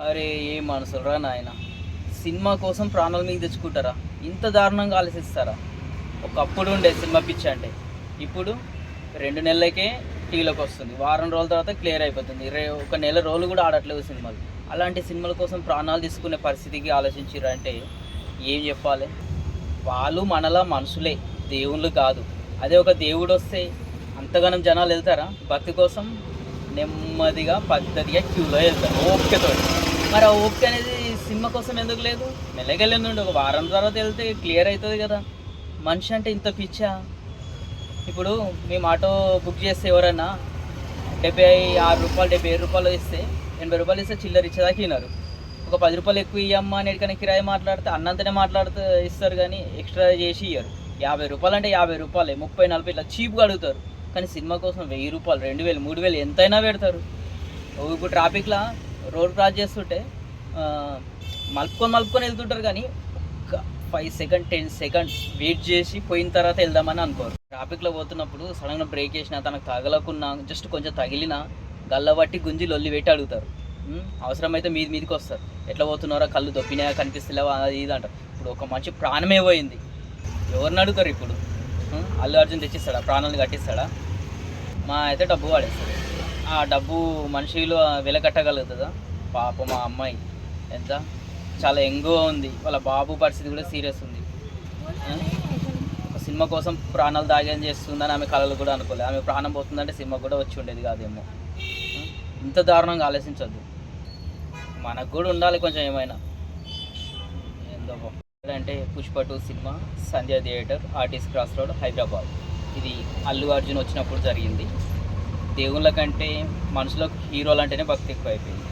అరే ఏం మనుషులరా నాయన, సినిమా కోసం ప్రాణాల మీద తెచ్చుకుంటారా? ఇంత దారుణంగా ఆలోచిస్తారా? ఒకప్పుడు ఉండే సినిమా పిచ్చి అంటే, ఇప్పుడు 2 నెలలకే టీవీలోకి వస్తుంది, వారం రోజుల తర్వాత క్లియర్ అయిపోతుంది, ఒక నెల రోజులు కూడా ఆడట్లేవు సినిమాలు. అలాంటి సినిమాల కోసం ప్రాణాలు తీసుకునే పరిస్థితికి ఆలోచించారు అంటే ఏం చెప్పాలి? వాళ్ళు మనలా మనుషులే, దేవుళ్ళు కాదు. అదే ఒక దేవుడు వస్తే అంతగానం జనాలు వెళ్తారా? భక్తి కోసం నెమ్మదిగా పద్ధతిగా క్యూలో వెళ్తారు ఓపికతో. మరి ఆ ఓపిక అనేది సినిమా కోసం ఎందుకు లేదు? మెల్లగెళ్ళండి, ఒక వారం తర్వాత వెళ్తే క్లియర్ అవుతుంది కదా. మనిషి అంటే ఇంత పిచ్చా? ఇప్పుడు మేము ఆటో బుక్ చేస్తే ఎవరన్నా 76 రూపాయలు 77 రూపాయలు ఇస్తే 80 రూపాయలు ఇస్తే చిల్లర ఇచ్చేదాకా వినరు. ఒక 10 రూపాయలు ఎక్కువ ఇవ్వమ్మా అని ఎక్కడికైనా కిరాయి మాట్లాడితే అన్నంతనే మాట్లాడుతూ ఇస్తారు, కానీ ఎక్స్ట్రా చేసి ఇయ్యరు. 50 రూపాయలు అంటే 50 రూపాయలే, 30 40 ఇట్లా చీప్గా అడుగుతారు. కానీ సినిమా కోసం 1000 రూపాయలు 2000 3000 ఎంతైనా పెడతారు. ఇప్పుడు ట్రాఫిక్లో రోడ్ క్రాస్ చేస్తుంటే మలుపుకొని వెళ్తుంటారు, కానీ ఒక 5 సెకండ్ 10 సెకండ్స్ వెయిట్ చేసి పోయిన తర్వాత వెళ్దామని అనుకోరు. ట్రాఫిక్లో పోతున్నప్పుడు సడన్గా బ్రేక్ వేసినా, తనకు తగలకున్నా, జస్ట్ కొంచెం తగిలినా గల్లబట్టి గుంజి లొల్లి పెట్టి అడుగుతారు. అవసరమైతే మీదికి వస్తారు. ఎట్లా పోతున్నారో, కళ్ళు దొప్పినాయా, కనిపిస్తలేవా, అది ఇది అంటారు. ఇప్పుడు ఒక మంచి ప్రాణమే పోయింది, ఎవరిని అడుగుతారు ఇప్పుడు? అల్లు అర్జున్ తెచ్చిస్తాడా? ప్రాణాలను కట్టిస్తాడా? మా అయితే డబ్బు వాడేస్తాడు. ఆ డబ్బు మనుషులు వెలకట్టగలుగుతుందా? పాప మా అమ్మాయి ఎంత చాలా యంగ్గా ఉంది, వాళ్ళ బాబు పరిస్థితి కూడా సీరియస్ ఉంది. ఒక సినిమా కోసం ప్రాణాలు దాగం చేస్తుందని ఆమె కళలు కూడా అనుకోలేదు. ఆమె ప్రాణం పోతుందంటే సినిమా కూడా వచ్చి ఉండేది కాదేమో. ఇంత దారుణంగా ఆలోచించద్దు. మనకు కూడా ఉండాలి కొంచెం ఏమైనా. ఏందో అంటే Pushpa 2 cinema Sandhya theatre, artist cross road, Hyderabad. ఇది అల్లు అర్జున్ వచ్చినప్పుడు జరిగింది. దేవుళ్ళ కంటే మనుషులకు హీరోలు అంటేనే భక్తి ఎక్కువ అయిపోయింది.